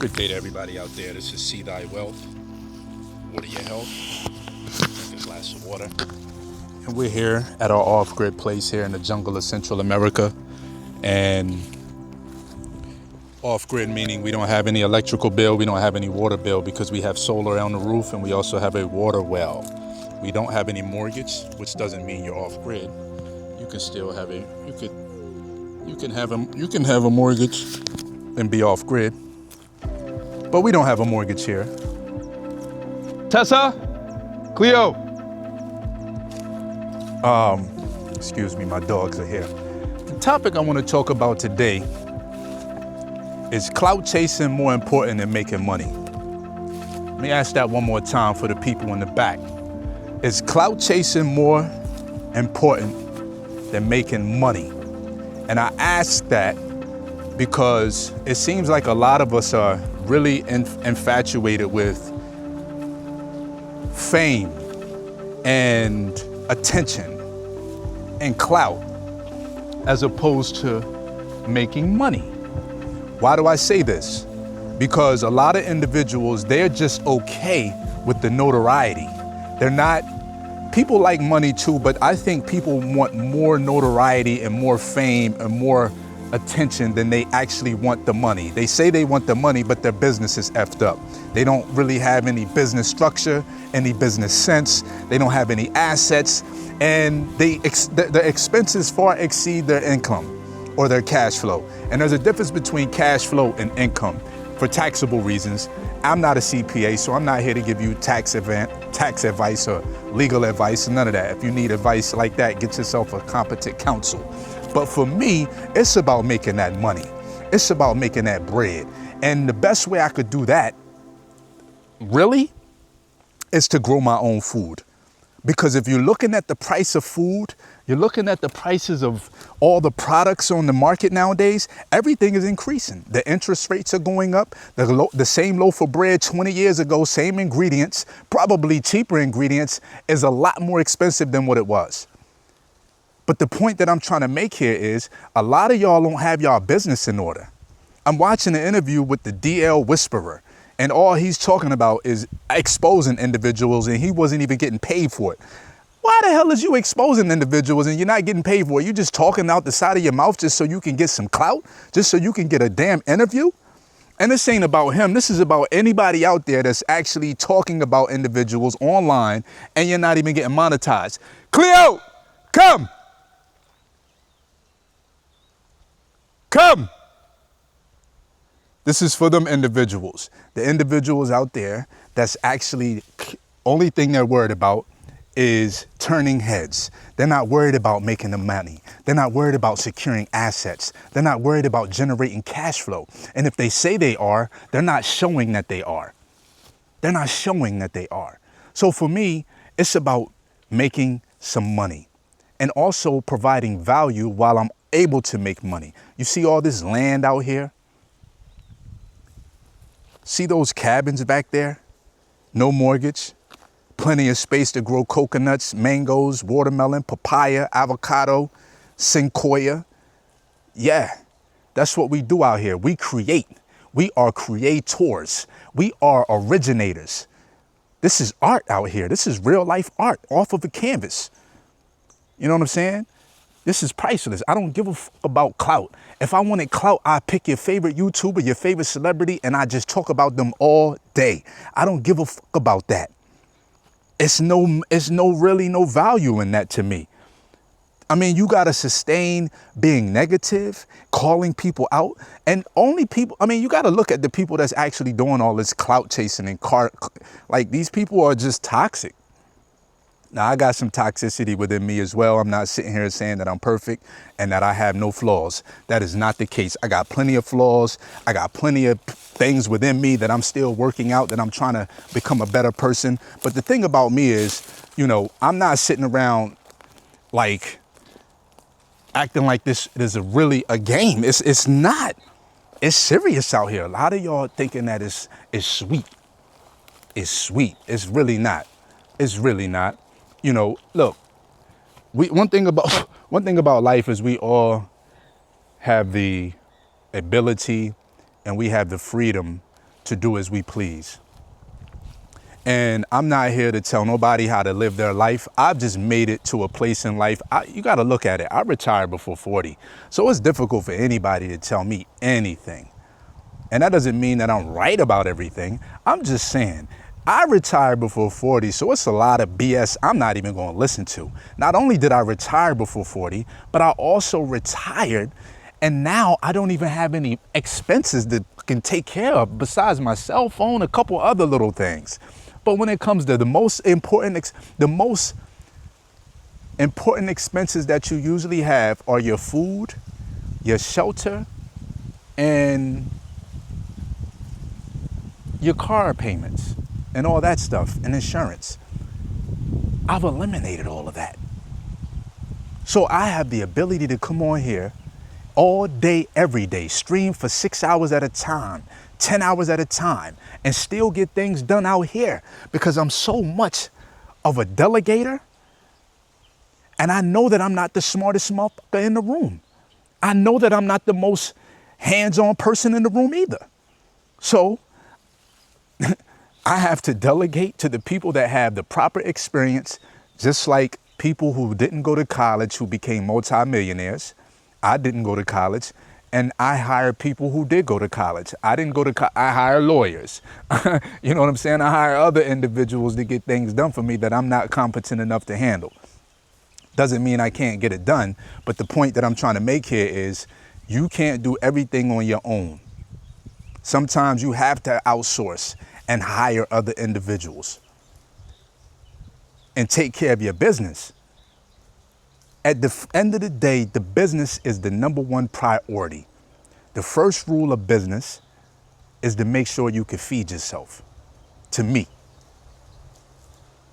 Good day to everybody out there. This is See Thy Wealth, Water Your Health. Drink a glass of water. And we're here at our off-grid place here in the jungle of Central America. And off-grid meaning we don't have any electrical bill, we don't have any water bill because we have solar on the roof and we also have a water well. We don't have any mortgage, which doesn't mean you're off-grid. You can still have you can have a mortgage and be off-grid. But we don't have a mortgage here. Tessa? Cleo? Excuse me, my dogs are here. The topic I want to talk about today is clout chasing more important than making money. Let me ask that one more time for the people in the back. Is clout chasing more important than making money? And I ask that because it seems like a lot of us are really infatuated with fame and attention and clout as opposed to making money. Why do I say this? Because a lot of individuals, they're just okay with the notoriety. They're not, people like money too, but I think people want more notoriety and more fame and more attention than they actually want the money. They say they want the money, but their business is effed up. They don't really have any business structure, any business sense. They don't have any assets, and the expenses far exceed their income or their cash flow. And there's a difference between cash flow and income for taxable reasons. I'm not a CPA, so I'm not here to give you tax advice or legal advice, none of that. If you need advice like that, get yourself a competent counsel. But for me, it's about making that money. It's about making that bread. And the best way I could do that, really, is to grow my own food. Because if you're looking at the price of food, you're looking at the prices of all the products on the market nowadays, everything is increasing. The interest rates are going up. The same loaf of bread 20 years ago, same ingredients, probably cheaper ingredients, is a lot more expensive than what it was. But the point that I'm trying to make here is a lot of y'all don't have y'all business in order. I'm watching an interview with the DL Whisperer, and all he's talking about is exposing individuals, and he wasn't even getting paid for it. Why the hell is you exposing individuals and you're not getting paid for it? You just talking out the side of your mouth just so you can get some clout, just so you can get a damn interview? And this ain't about him. This is about anybody out there that's actually talking about individuals online and you're not even getting monetized. Cleo, come. Come. This is for them individuals. The individuals out there that's actually, only thing they're worried about is turning heads. They're not worried about making the money. They're not worried about securing assets. They're not worried about generating cash flow. And if they say they are, they're not showing that they are. They're not showing that they are. So for me, it's about making some money and also providing value while I'm able to make money. You see all this land out here? See those cabins back there? No mortgage, plenty of space to grow coconuts, mangoes, watermelon, papaya, avocado, sequoia. Yeah, that's what we do out here. We create. We are creators. We are originators. This is art out here. This is real life art off of a canvas. You know what I'm saying? This is priceless. I don't give a fuck about clout. If I wanted clout, I pick your favorite YouTuber, your favorite celebrity, and I just talk about them all day. I don't give a fuck about that. It's really no value in that to me. I mean, you got to sustain being negative, calling people out, and only people, I mean, you got to look at the people that's actually doing all this clout chasing and like these people are just toxic. Now, I got some toxicity within me as well. I'm not sitting here saying that I'm perfect and that I have no flaws. That is not the case. I got plenty of flaws. I got plenty of things within me that I'm still working out, that I'm trying to become a better person. But the thing about me is, you know, I'm not sitting around like acting like this is really a game. It's not. It's serious out here. A lot of y'all thinking that it's sweet. It's sweet. It's really not. It's really not. You know, look, one thing about life is we all have the ability and we have the freedom to do as we please. And I'm not here to tell nobody how to live their life. I've just made it to a place in life. You got to look at it. I retired before 40. So it's difficult for anybody to tell me anything. And that doesn't mean that I'm right about everything. I'm just saying, I retired before 40, so it's a lot of BS I'm not even going to listen to. Not only did I retire before 40, but I also retired, and now I don't even have any expenses that can take care of besides my cell phone, a couple other little things. But when it comes to the most important expenses that you usually have are your food, your shelter, and your car payments and all that stuff, and insurance. I've eliminated all of that. So I have the ability to come on here all day, every day, stream for 6 hours at a time, 10 hours at a time, and still get things done out here because I'm so much of a delegator. And I know that I'm not the smartest motherfucker in the room. I know that I'm not the most hands-on person in the room either. So I have to delegate to the people that have the proper experience, just like people who didn't go to college who became multimillionaires. I didn't go to college, and I hire people who did go to college. I didn't go to college. I hire lawyers. You know what I'm saying? I hire other individuals to get things done for me that I'm not competent enough to handle. Doesn't mean I can't get it done, but the point that I'm trying to make here is you can't do everything on your own. Sometimes you have to outsource and hire other individuals and take care of your business. At the end of the day, the business is the number one priority. The first rule of business is to make sure you can feed yourself. To me,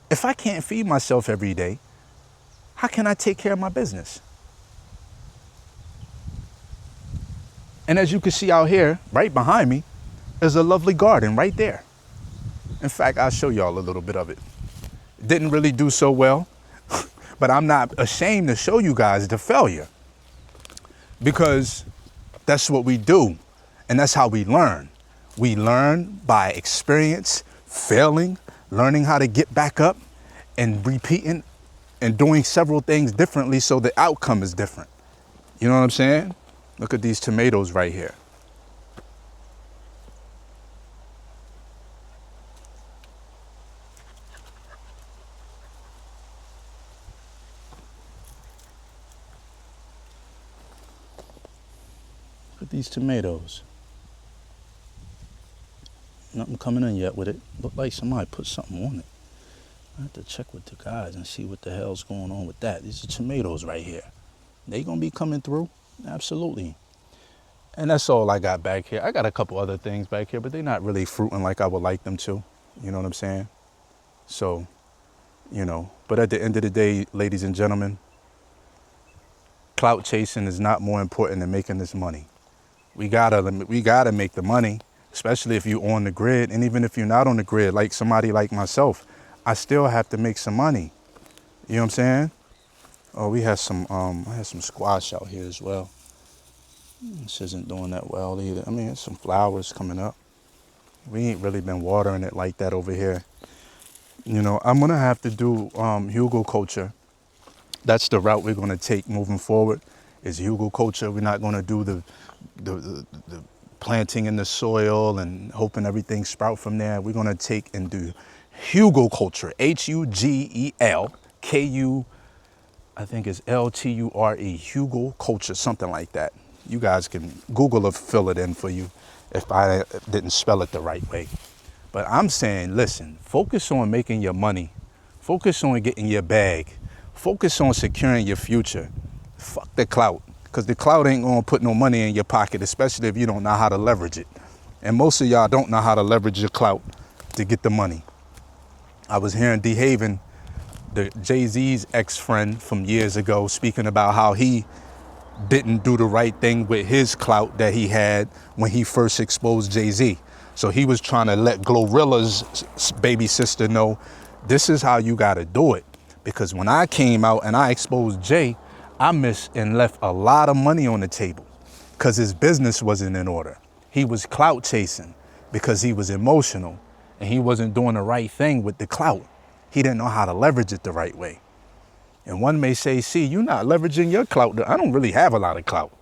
if I can't feed myself every day, how can I take care of my business? And as you can see out here, right behind me, is a lovely garden right there. In fact, I'll show y'all a little bit of it. Didn't really do so well, but I'm not ashamed to show you guys the failure because that's what we do. And that's how we learn. We learn by experience, failing, learning how to get back up and repeating and doing several things differently so the outcome is different. You know what I'm saying? Look at these tomatoes right here. Look at these tomatoes. Nothing coming in yet with it. Look like somebody put something on it. I have to check with the guys and see what the hell's going on with that. These are tomatoes right here. They gonna be coming through? Absolutely. And that's all I got back here. I got a couple other things back here, but they're not really fruiting like I would like them to. You know what I'm saying? So, you know, but at the end of the day, ladies and gentlemen, clout chasing is not more important than making this money. We gotta make the money, especially if you're on the grid. And even if you're not on the grid, like somebody like myself, I still have to make some money. You know what I'm saying? Oh, we had some, I had some squash out here as well. This isn't doing that well either. I mean, there's some flowers coming up. We ain't really been watering it like that over here. You know, I'm gonna have to do hugelkultur. That's the route we're gonna take moving forward, is hugelkultur. We're not gonna do the planting in the soil and hoping everything sprout from there. We're gonna take and do hugelkultur, Hugelku, I think it's Lture, hugelkultur, something like that. You guys can Google or fill it in for you if I didn't spell it the right way. But I'm saying, listen, focus on making your money. Focus on getting your bag. Focus on securing your future. Fuck the clout, because the clout ain't gonna put no money in your pocket, especially if you don't know how to leverage it. And most of y'all don't know how to leverage your clout to get the money. I was hearing D. Haven, the Jay-Z's ex-friend from years ago, speaking about how he didn't do the right thing with his clout that he had when he first exposed Jay-Z. So he was trying to let Glorilla's baby sister know, this is how you gotta do it. Because when I came out and I exposed Jay, I missed and left a lot of money on the table because his business wasn't in order. He was clout chasing. because he was emotional and he wasn't doing the right thing with the clout. He didn't know how to leverage it the right way. And one may say, see, you're not leveraging your clout. I don't really have a lot of clout.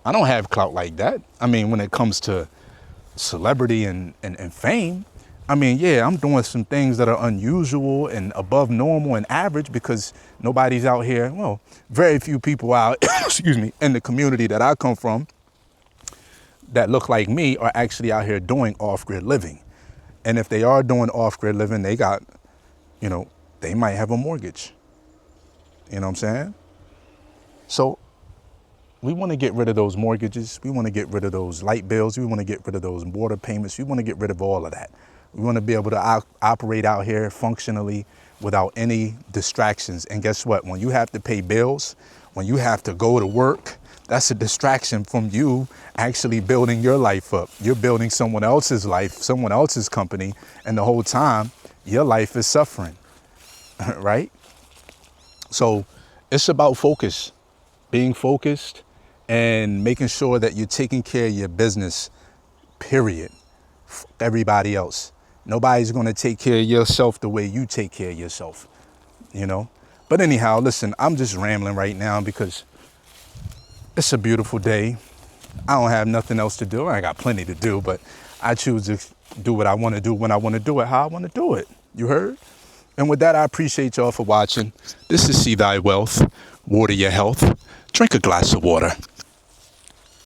I don't have clout like that. I mean, when it comes to celebrity and fame, I mean, yeah, I'm doing some things that are unusual and above normal and average because nobody's out here, well, very few people out, excuse me, in the community that I come from that look like me are actually out here doing off-grid living. And if they are doing off-grid living, they got, you know, they might have a mortgage. You know what I'm saying? So we want to get rid of those mortgages. We want to get rid of those light bills. We want to get rid of those water payments. We want to get rid of all of that. We want to be able to operate out here functionally without any distractions. And guess what? When you have to pay bills, when you have to go to work, that's a distraction from you actually building your life up. You're building someone else's life, someone else's company, and the whole time your life is suffering, right? So it's about focus, being focused and making sure that you're taking care of your business, period. Everybody else. Nobody's going to take care of yourself the way you take care of yourself, you know? But anyhow, listen, I'm just rambling right now because it's a beautiful day. I don't have nothing else to do. I got plenty to do, but I choose to do what I want to do when I want to do it, how I want to do it. You heard? And with that, I appreciate y'all for watching. This is See Thy Wealth. Water your health. Drink a glass of water.